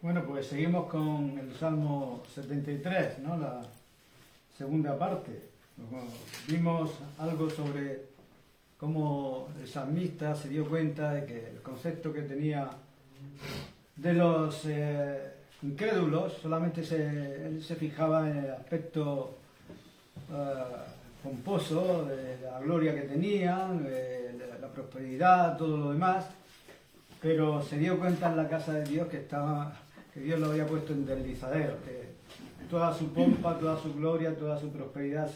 Bueno, pues seguimos con el Salmo 73, ¿no? La segunda parte. Vimos algo sobre cómo el salmista se dio cuenta de que el concepto que tenía de los incrédulos solamente él se fijaba en el aspecto pomposo de la gloria que tenían, de la prosperidad, todo lo demás, pero se dio cuenta en la casa de Dios que Dios lo había puesto en deslizadero, que toda su pompa, toda su gloria, toda su prosperidad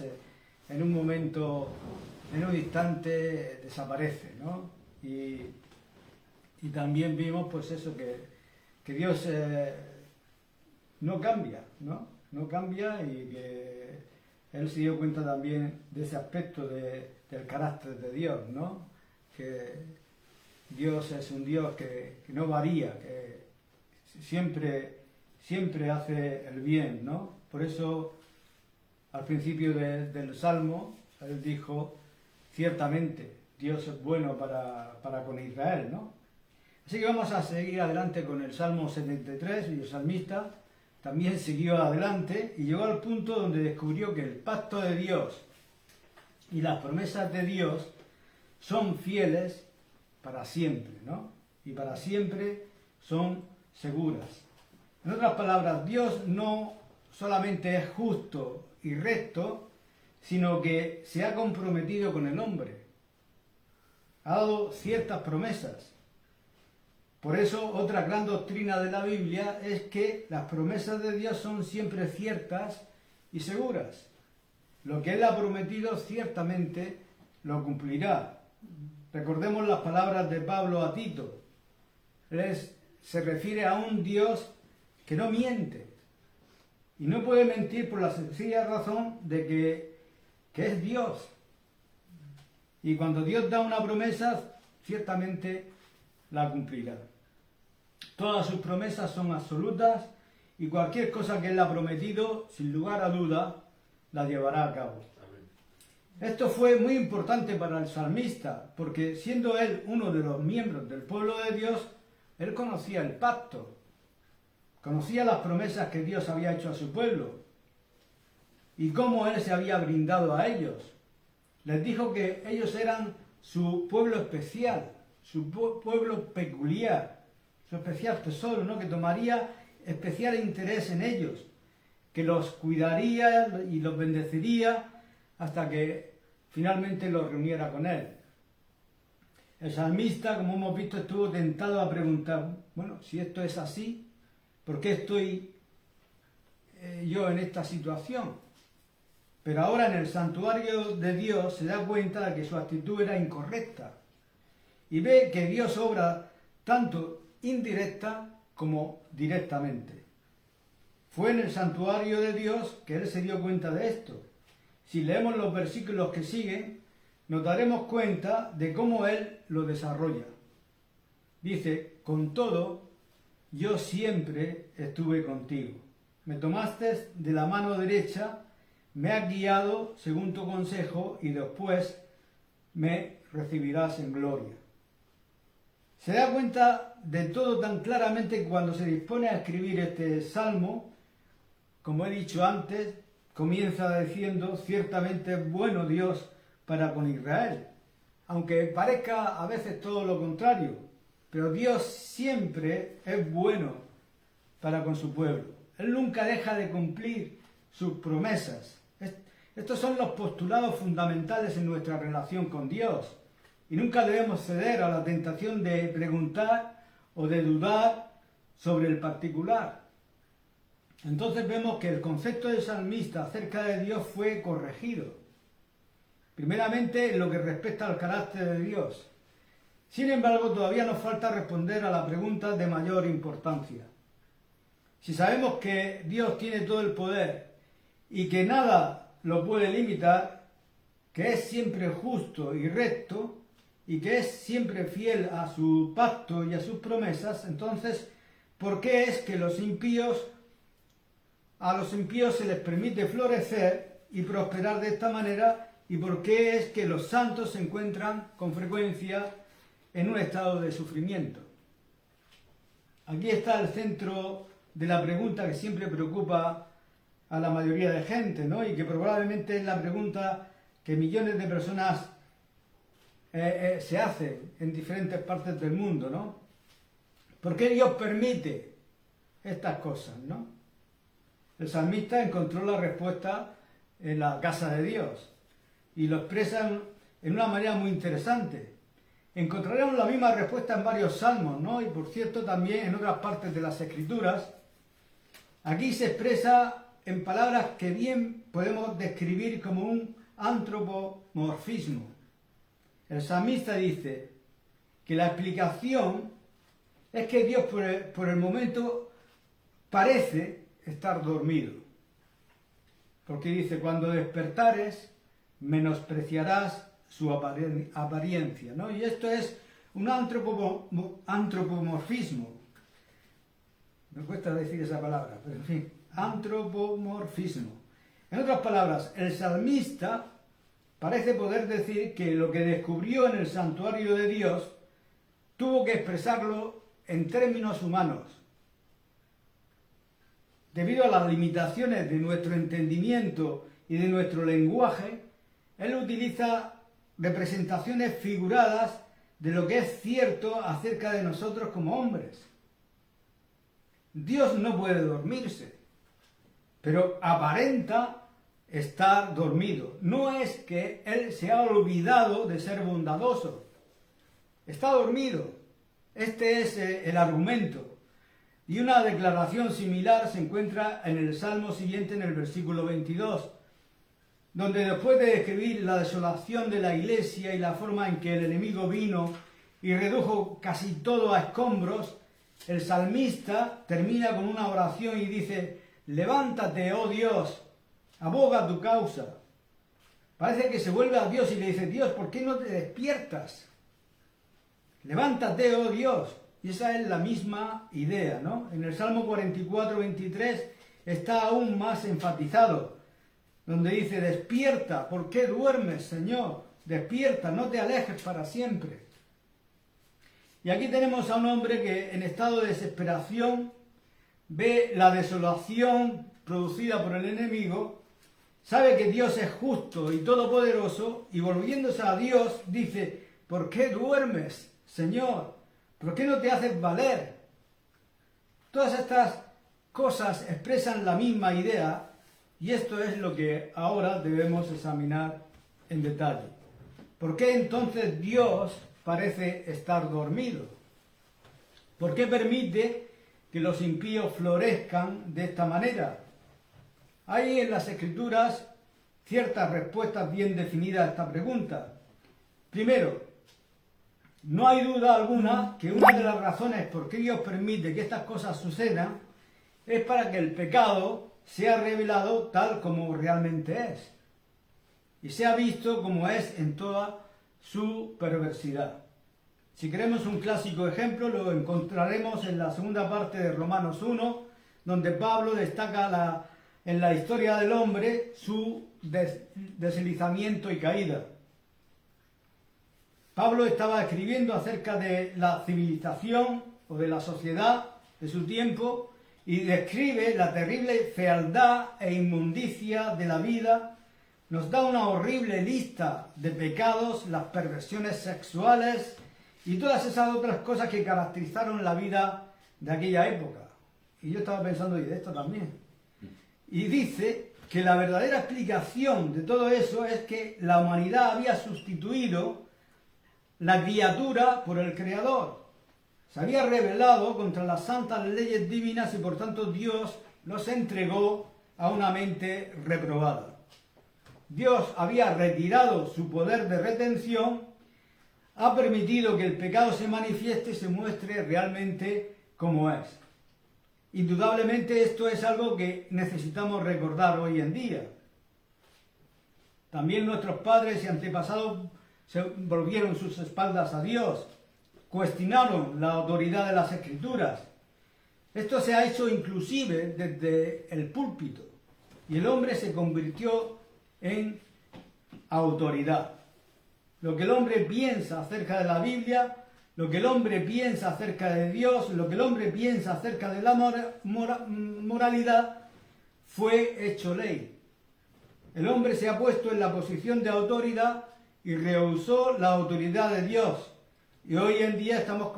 en un momento, en un instante desaparece, ¿no? Y también vimos pues eso, que Dios no cambia, ¿no? No cambia, y que él se dio cuenta también de ese aspecto del carácter de Dios, ¿no? Que Dios es un Dios que no varía, que siempre hace el bien, ¿no? Por eso, al principio del Salmo, él dijo, ciertamente, Dios es bueno para con Israel, ¿no? Así que vamos a seguir adelante con el Salmo 73, y el salmista también siguió adelante y llegó al punto donde descubrió que el pacto de Dios y las promesas de Dios son fieles para siempre, ¿no? Y para siempre son seguras. En otras palabras, Dios no solamente es justo y recto, sino que se ha comprometido con el hombre. Ha dado ciertas promesas. Por eso, otra gran doctrina de la Biblia es que las promesas de Dios son siempre ciertas y seguras. Lo que Él ha prometido ciertamente lo cumplirá. Recordemos las palabras de Pablo a Tito. Se refiere a un Dios que no miente. Y no puede mentir por la sencilla razón de que es Dios. Y cuando Dios da una promesa, ciertamente la cumplirá. Todas sus promesas son absolutas y cualquier cosa que Él ha prometido, sin lugar a duda, la llevará a cabo. Esto fue muy importante para el salmista, porque siendo él uno de los miembros del pueblo de Dios, él conocía el pacto, conocía las promesas que Dios había hecho a su pueblo y cómo Él se había brindado a ellos. Les dijo que ellos eran su pueblo especial, su pueblo peculiar, su especial tesoro, ¿no? Que tomaría especial interés en ellos, que los cuidaría y los bendeciría hasta que finalmente los reuniera con Él. El salmista, como hemos visto, estuvo tentado a preguntar, bueno, si esto es así, ¿por qué estoy yo en esta situación? Pero ahora en el santuario de Dios se da cuenta de que su actitud era incorrecta y ve que Dios obra tanto indirecta como directamente. Fue en el santuario de Dios que él se dio cuenta de esto. Si leemos los versículos que siguen, nos daremos cuenta de cómo él lo desarrolla. Dice, con todo, yo siempre estuve contigo. Me tomaste de la mano derecha, me has guiado según tu consejo y después me recibirás en gloria. Se da cuenta de todo tan claramente que cuando se dispone a escribir este salmo, como he dicho antes, comienza diciendo, ciertamente es bueno Dios para con Israel, aunque parezca a veces todo lo contrario, pero Dios siempre es bueno para con su pueblo. Él nunca deja de cumplir sus promesas. Estos son los postulados fundamentales en nuestra relación con Dios. Y nunca debemos ceder a la tentación de preguntar o de dudar sobre el particular. Entonces vemos que el concepto del salmista acerca de Dios fue corregido. Primeramente en lo que respecta al carácter de Dios. Sin embargo, todavía nos falta responder a la pregunta de mayor importancia. Si sabemos que Dios tiene todo el poder y que nada lo puede limitar, que es siempre justo y recto, y que es siempre fiel a su pacto y a sus promesas, entonces, ¿por qué es que a los impíos se les permite florecer y prosperar de esta manera? ¿Y por qué es que los santos se encuentran con frecuencia en un estado de sufrimiento? Aquí está el centro de la pregunta que siempre preocupa a la mayoría de gente, ¿no? Y que probablemente es la pregunta que millones de personas se hacen en diferentes partes del mundo, ¿no? ¿Por qué Dios permite estas cosas, ¿no? El salmista encontró la respuesta en la casa de Dios y lo expresan en una manera muy interesante. Encontraremos la misma respuesta en varios salmos, ¿no? Y por cierto también en otras partes de las Escrituras. Aquí se expresa en palabras que bien podemos describir como un antropomorfismo. El salmista dice que la explicación es que Dios por el momento parece estar dormido. Porque dice, cuando despertares, menospreciarás su apariencia, ¿no? Y esto es un antropomorfismo. Me cuesta decir esa palabra, pero en fin, antropomorfismo. En otras palabras, el salmista parece poder decir que lo que descubrió en el santuario de Dios tuvo que expresarlo en términos humanos. Debido a las limitaciones de nuestro entendimiento y de nuestro lenguaje, él utiliza representaciones figuradas de lo que es cierto acerca de nosotros como hombres. Dios no puede dormirse, pero aparenta estar dormido. No es que Él se ha olvidado de ser bondadoso. Está dormido. Este es el argumento. Y una declaración similar se encuentra en el Salmo siguiente, en el versículo 22, donde después de describir la desolación de la iglesia y la forma en que el enemigo vino y redujo casi todo a escombros, el salmista termina con una oración y dice: levántate, oh Dios, aboga tu causa. Parece que se vuelve a Dios y le dice: Dios, ¿por qué no te despiertas? Levántate, oh Dios. Y esa es la misma idea, ¿no? En el Salmo 44, 23 está aún más enfatizado, donde dice: despierta, ¿por qué duermes, Señor? Despierta, no te alejes para siempre. Y aquí tenemos a un hombre que en estado de desesperación ve la desolación producida por el enemigo, sabe que Dios es justo y todopoderoso, y volviéndose a Dios dice: ¿por qué duermes, Señor? ¿Por qué no te haces valer? Todas estas cosas expresan la misma idea, y esto es lo que ahora debemos examinar en detalle. ¿Por qué entonces Dios parece estar dormido? ¿Por qué permite que los impíos florezcan de esta manera? Hay en las Escrituras ciertas respuestas bien definidas a esta pregunta. Primero, no hay duda alguna que una de las razones por qué Dios permite que estas cosas sucedan es para que el pecado sea revelado tal como realmente es y sea visto como es en toda su perversidad. Si queremos un clásico ejemplo, lo encontraremos en la segunda parte de Romanos 1, donde Pablo destaca en la historia del hombre su deslizamiento y caída. Pablo estaba escribiendo acerca de la civilización o de la sociedad de su tiempo y describe la terrible fealdad e inmundicia de la vida. Nos da una horrible lista de pecados, las perversiones sexuales y todas esas otras cosas que caracterizaron la vida de aquella época. Y yo estaba pensando, y de esto también. Y dice que la verdadera explicación de todo eso es que la humanidad había sustituido la criatura por el Creador. Se había rebelado contra las santas leyes divinas y por tanto Dios los entregó a una mente reprobada. Dios había retirado su poder de retención, ha permitido que el pecado se manifieste y se muestre realmente como es. Indudablemente esto es algo que necesitamos recordar hoy en día. También nuestros padres y antepasados se volvieron sus espaldas a Dios, cuestionaron la autoridad de las Escrituras. Esto se ha hecho inclusive desde el púlpito y el hombre se convirtió en autoridad. Lo que el hombre piensa acerca de la Biblia Lo que el hombre piensa acerca de Dios, lo que el hombre piensa acerca de la moralidad, fue hecho ley. El hombre se ha puesto en la posición de autoridad y rehusó la autoridad de Dios. Y hoy en día estamos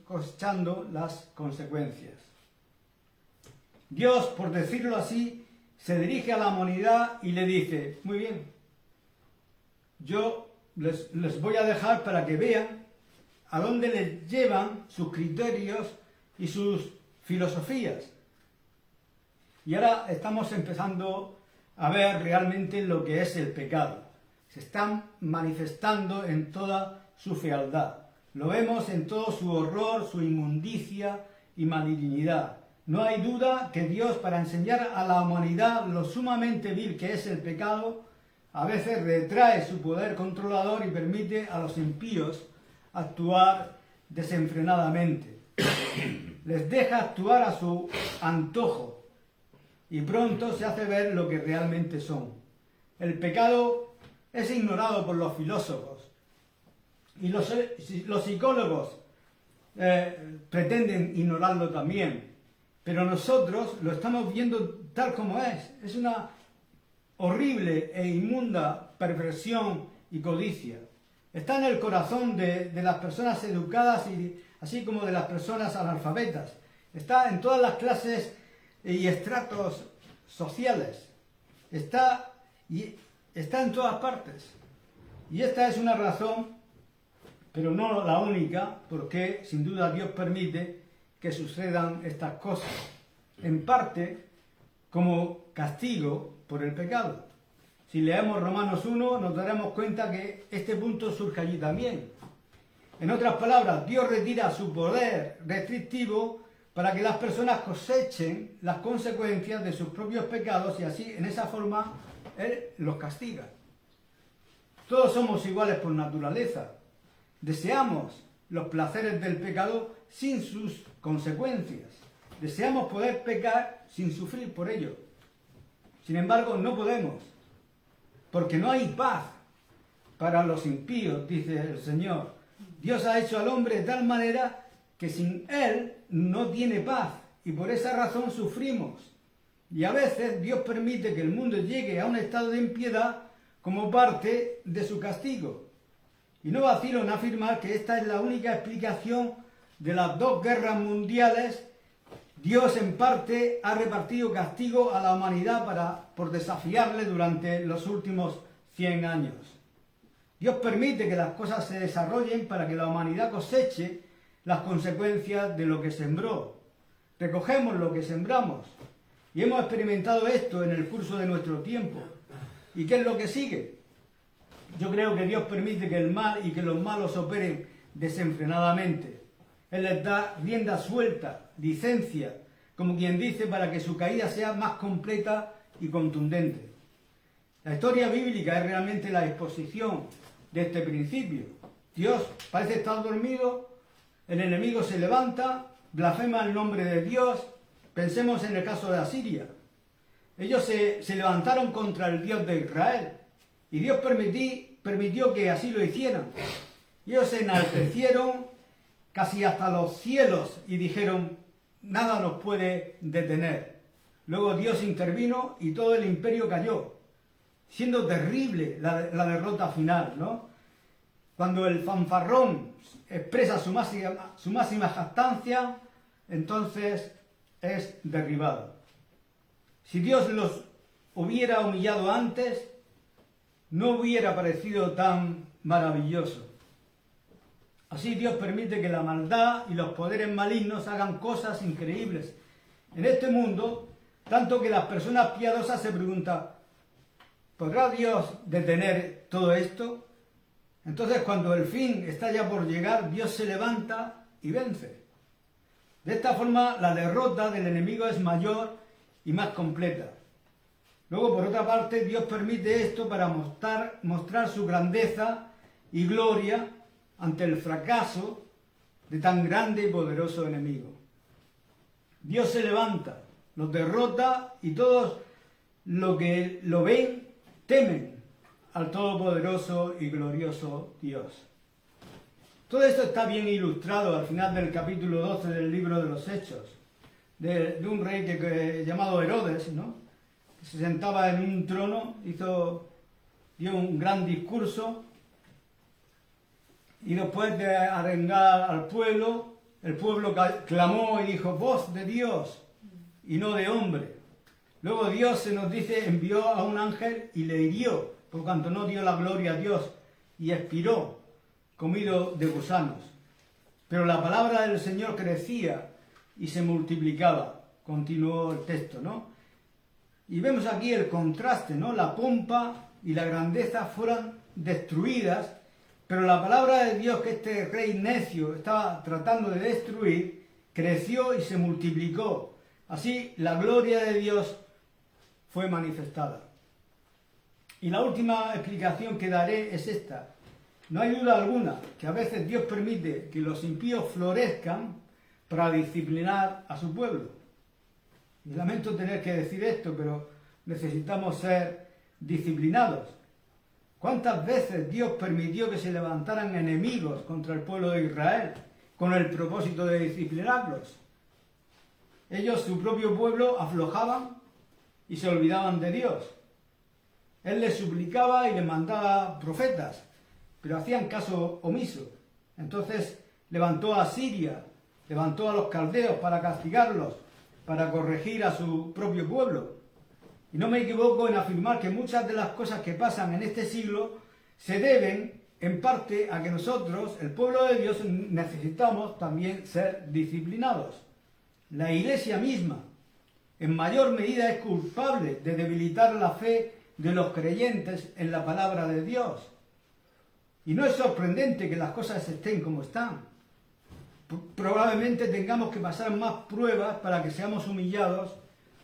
cosechando las consecuencias. Dios, por decirlo así, se dirige a la humanidad y le dice: muy bien, yo les voy a dejar para que vean a dónde les llevan sus criterios y sus filosofías. Y ahora estamos empezando a ver realmente lo que es el pecado. Se están manifestando en toda su fealdad. Lo vemos en todo su horror, su inmundicia y malignidad. No hay duda que Dios, para enseñar a la humanidad lo sumamente vil que es el pecado, a veces retrae su poder controlador y permite a los impíos actuar desenfrenadamente. Les deja actuar a su antojo y pronto se hace ver lo que realmente son. El pecado es ignorado por los filósofos y los psicólogos pretenden ignorarlo también, pero nosotros lo estamos viendo tal como es. Es una horrible e inmunda perversión y codicia. Está en el corazón de las personas educadas y así como de las personas analfabetas. Está en todas las clases y estratos sociales. Está en todas partes. Y esta es una razón, pero no la única, porque sin duda Dios permite que sucedan estas cosas. En parte como castigo por el pecado. Si leemos Romanos 1, nos daremos cuenta que este punto surge allí también. En otras palabras, Dios retira su poder restrictivo para que las personas cosechen las consecuencias de sus propios pecados y así, en esa forma, Él los castiga. Todos somos iguales por naturaleza. Deseamos los placeres del pecado sin sus consecuencias. Deseamos poder pecar sin sufrir por ello. Sin embargo, no podemos. Porque no hay paz para los impíos, dice el Señor. Dios ha hecho al hombre de tal manera que sin Él no tiene paz y por esa razón sufrimos. Y a veces Dios permite que el mundo llegue a un estado de impiedad como parte de su castigo. Y no vacilo en afirmar que esta es la única explicación de las 2 guerras mundiales. Dios en parte ha repartido castigo a la humanidad por desafiarle durante los últimos 100 años. Dios permite que las cosas se desarrollen para que la humanidad coseche las consecuencias de lo que sembró. Recogemos lo que sembramos y hemos experimentado esto en el curso de nuestro tiempo. ¿Y qué es lo que sigue? Yo creo que Dios permite que el mal y que los malos operen desenfrenadamente. Él les da rienda suelta, licencia, como quien dice, para que su caída sea más completa y contundente. La historia bíblica es realmente la exposición de este principio. Dios parece estar dormido, el enemigo se levanta, blasfema el nombre de Dios. Pensemos en el caso de Asiria. Ellos se levantaron contra el Dios de Israel y Dios permitió que así lo hicieran. Ellos se enaltecieron casi hasta los cielos y dijeron: nada nos puede detener. Luego Dios intervino y todo el imperio cayó, siendo terrible la derrota final, ¿no? Cuando el fanfarrón expresa su máxima jactancia, entonces es derribado. Si Dios los hubiera humillado antes, no hubiera parecido tan maravilloso. Así Dios permite que la maldad y los poderes malignos hagan cosas increíbles en este mundo, tanto que las personas piadosas se preguntan: ¿podrá Dios detener todo esto? Entonces, cuando el fin está ya por llegar, Dios se levanta y vence. De esta forma, la derrota del enemigo es mayor y más completa. Luego, por otra parte, Dios permite esto para mostrar su grandeza y gloria ante el fracaso de tan grande y poderoso enemigo. Dios se levanta, los derrota y todos los que lo ven temen al todopoderoso y glorioso Dios. Todo esto está bien ilustrado al final del capítulo 12 del libro de los Hechos, de un rey llamado Herodes, ¿no? Que se sentaba en un trono, dio un gran discurso, y después de arengar al pueblo, el pueblo clamó y dijo, voz de Dios y no de hombre. Luego Dios, se nos dice, envió a un ángel y le hirió, por cuanto no dio la gloria a Dios, y expiró, comido de gusanos. Pero la palabra del Señor crecía y se multiplicaba. Continuó el texto, ¿no? Y vemos aquí el contraste, ¿no? La pompa y la grandeza fueron destruidas, pero la palabra de Dios que este rey necio estaba tratando de destruir, creció y se multiplicó. Así la gloria de Dios fue manifestada. Y la última explicación que daré es esta. No hay duda alguna que a veces Dios permite que los impíos florezcan para disciplinar a su pueblo. Y lamento tener que decir esto, pero necesitamos ser disciplinados. ¿Cuántas veces Dios permitió que se levantaran enemigos contra el pueblo de Israel con el propósito de disciplinarlos? Ellos, su propio pueblo, aflojaban y se olvidaban de Dios. Él les suplicaba y les mandaba profetas, pero hacían caso omiso. Entonces levantó a Siria, levantó a los caldeos para castigarlos, para corregir a su propio pueblo. Y no me equivoco en afirmar que muchas de las cosas que pasan en este siglo se deben en parte a que nosotros, el pueblo de Dios, necesitamos también ser disciplinados. La Iglesia misma, en mayor medida, es culpable de debilitar la fe de los creyentes en la palabra de Dios. Y no es sorprendente que las cosas estén como están. Probablemente tengamos que pasar más pruebas para que seamos humillados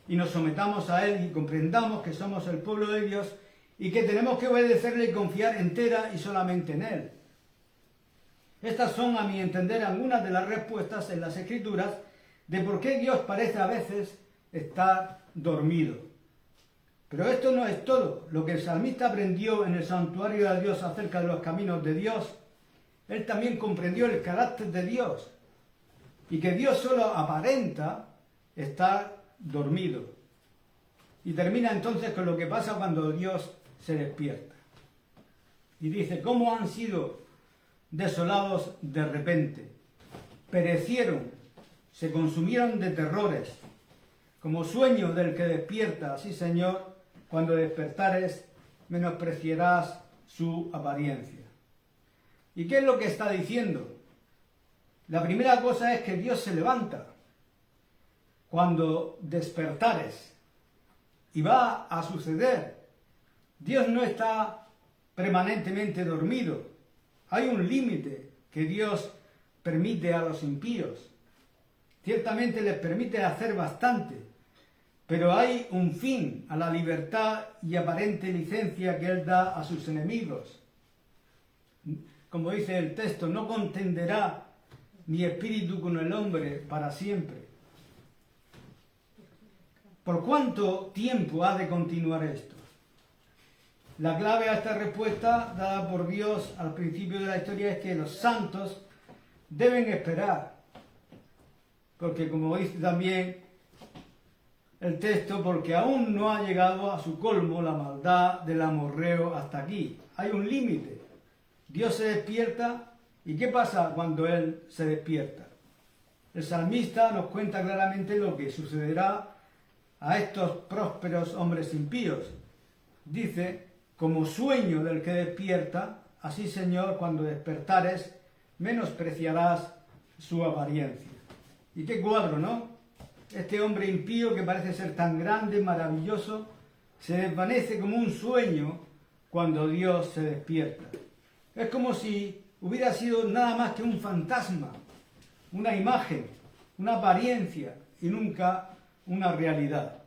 y nos sometamos a Él y comprendamos que somos el pueblo de Dios y que tenemos que obedecerle y confiar entera y solamente en Él. Estas son, a mi entender, algunas de las respuestas en las Escrituras de por qué Dios parece a veces estar dormido. Pero esto no es todo. Lo que el salmista aprendió en el santuario de Dios acerca de los caminos de Dios, él también comprendió el carácter de Dios y que Dios solo aparenta estar dormido. Y termina entonces con lo que pasa cuando Dios se despierta. Y dice, ¿cómo han sido desolados de repente? Perecieron, se consumieron de terrores, como sueño del que despierta. Así, Señor, cuando despertares, menospreciarás su apariencia. ¿Y qué es lo que está diciendo? La primera cosa es que Dios se levanta cuando despertares. Y va a suceder. Dios no está permanentemente dormido. Hay un límite que Dios permite a los impíos. Ciertamente les permite hacer bastante, pero hay un fin a la libertad y aparente licencia que Él da a sus enemigos. Como dice el texto, no contenderá mi espíritu con el hombre para siempre. ¿Por cuánto tiempo ha de continuar esto? La clave a esta respuesta dada por Dios al principio de la historia es que los santos deben esperar. Porque como dice también el texto, porque aún no ha llegado a su colmo la maldad del amorreo hasta aquí. Hay un límite. Dios se despierta, ¿y qué pasa cuando Él se despierta? El salmista nos cuenta claramente lo que sucederá a estos prósperos hombres impíos. Dice, como sueño del que despierta, así, Señor, cuando despertares, menospreciarás su apariencia. Y qué cuadro, ¿no? Este hombre impío que parece ser tan grande, maravilloso, se desvanece como un sueño cuando Dios se despierta. Es como si hubiera sido nada más que un fantasma, una imagen, una apariencia y nunca una realidad.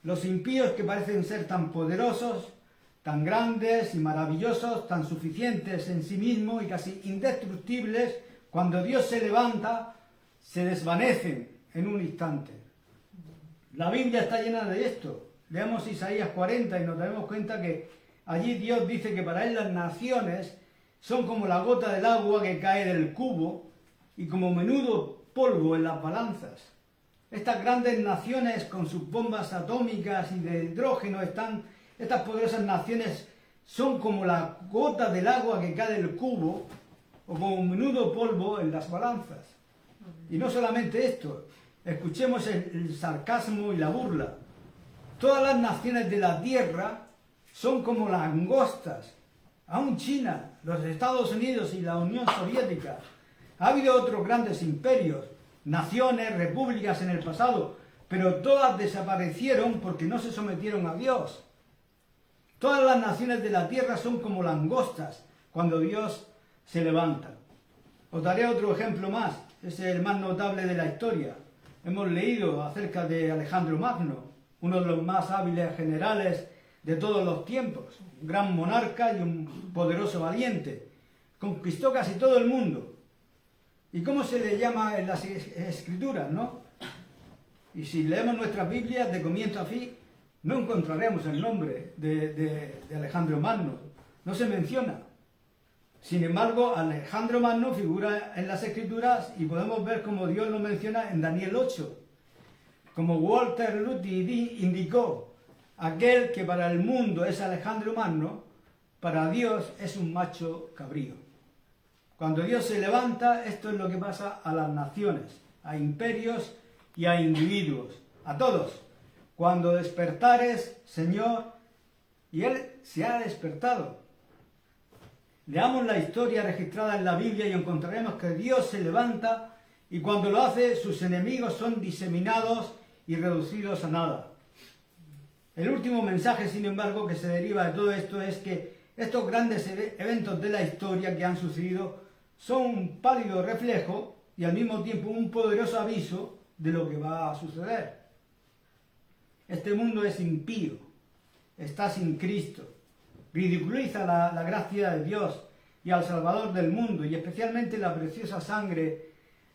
Los impíos que parecen ser tan poderosos, tan grandes y maravillosos, tan suficientes en sí mismos y casi indestructibles, cuando Dios se levanta, se desvanecen en un instante. La Biblia está llena de esto. Leamos Isaías 40 y nos daremos cuenta que allí Dios dice que para Él las naciones son como la gota del agua que cae del cubo y como menudo polvo en las balanzas. Estas grandes naciones con sus bombas atómicas y de hidrógeno estas poderosas naciones son como la gota del agua que cae del cubo o como un menudo polvo en las balanzas. Y no solamente esto, escuchemos el sarcasmo y la burla. Todas las naciones de la tierra son como langostas. Aún China, los Estados Unidos y la Unión Soviética. Ha habido otros grandes imperios, naciones, repúblicas en el pasado, pero todas desaparecieron porque no se sometieron a Dios. Todas las naciones de la tierra son como langostas cuando Dios se levanta. Os daré otro ejemplo más, es el más notable de la historia. Hemos leído acerca de Alejandro Magno, uno de los más hábiles generales de todos los tiempos, un gran monarca y un poderoso valiente. Conquistó casi todo el mundo. ¿Y cómo se le llama en las escrituras, no? Y si leemos nuestras Biblias de comienzo a fin, no encontraremos el nombre de Alejandro Magno. No se menciona. Sin embargo, Alejandro Magno figura en las escrituras y podemos ver cómo Dios lo menciona en Daniel 8. Como Walter Ludwig indicó, aquel que para el mundo es Alejandro Magno, para Dios es un macho cabrío. Cuando Dios se levanta, esto es lo que pasa a las naciones, a imperios y a individuos, a todos. Cuando despertares, Señor, y Él se ha despertado. Leamos la historia registrada en la Biblia y encontraremos que Dios se levanta y cuando lo hace, sus enemigos son diseminados y reducidos a nada. El último mensaje, sin embargo, que se deriva de todo esto es que estos grandes eventos de la historia que han sucedido son un pálido reflejo y al mismo tiempo un poderoso aviso de lo que va a suceder. Este mundo es impío, está sin Cristo, ridiculiza la gracia de Dios y al Salvador del mundo y especialmente la preciosa sangre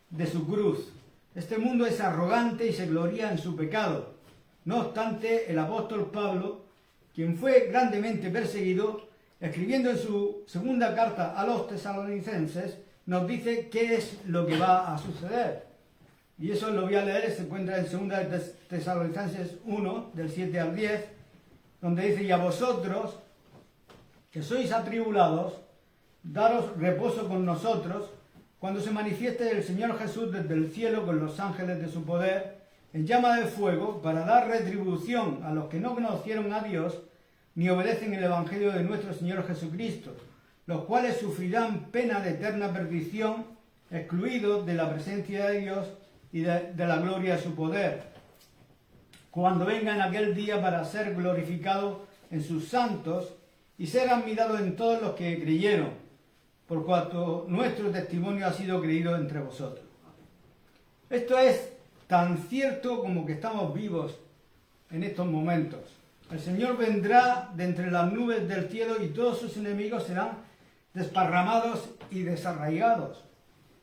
de su cruz. Este mundo es arrogante y se gloria en su pecado. No obstante, el apóstol Pablo, quien fue grandemente perseguido, escribiendo en su segunda carta a los tesalonicenses, nos dice qué es lo que va a suceder. Y eso lo voy a leer, se encuentra en 2 Tesalonicenses 1, del 7 al 10, donde dice: y a vosotros, que sois atribulados, daros reposo con nosotros, cuando se manifieste el Señor Jesús desde el cielo con los ángeles de su poder, en llama de fuego, para dar retribución a los que no conocieron a Dios, ni obedecen el Evangelio de nuestro Señor Jesucristo, los cuales sufrirán pena de eterna perdición, excluidos de la presencia de Dios y de la gloria de su poder, cuando venga en aquel día para ser glorificado en sus santos y ser admirado en todos los que creyeron, por cuanto nuestro testimonio ha sido creído entre vosotros. Esto es tan cierto como que estamos vivos en estos momentos. El Señor vendrá de entre las nubes del cielo y todos sus enemigos serán desparramados y desarraigados.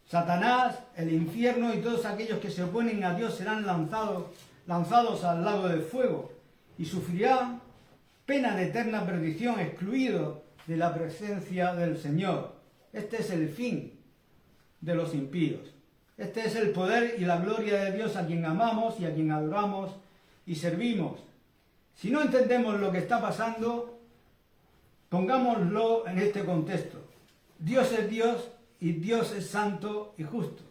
Satanás, el infierno y todos aquellos que se oponen a Dios serán lanzados al lago de fuego y sufrirán pena de eterna perdición, excluidos de la presencia del Señor. Este es el fin de los impíos. Este es el poder y la gloria de Dios a quien amamos y a quien adoramos y servimos. Si no entendemos lo que está pasando, pongámoslo en este contexto. Dios es Dios y Dios es santo y justo.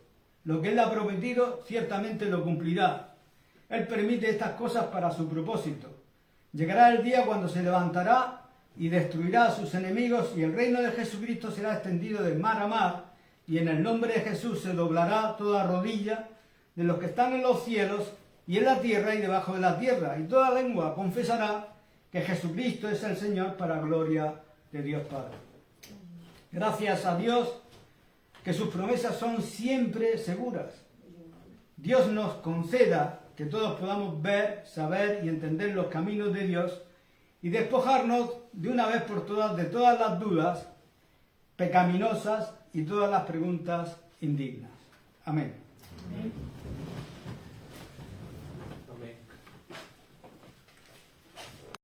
Lo que Él ha prometido, ciertamente lo cumplirá. Él permite estas cosas para su propósito. Llegará el día cuando se levantará y destruirá a sus enemigos y el reino de Jesucristo será extendido de mar a mar y en el nombre de Jesús se doblará toda rodilla de los que están en los cielos y en la tierra y debajo de la tierra, y toda lengua confesará que Jesucristo es el Señor para gloria de Dios Padre. Gracias a Dios que sus promesas son siempre seguras. Dios nos conceda que todos podamos ver, saber y entender los caminos de Dios y despojarnos de una vez por todas de todas las dudas pecaminosas y todas las preguntas indignas. Amén. Amén.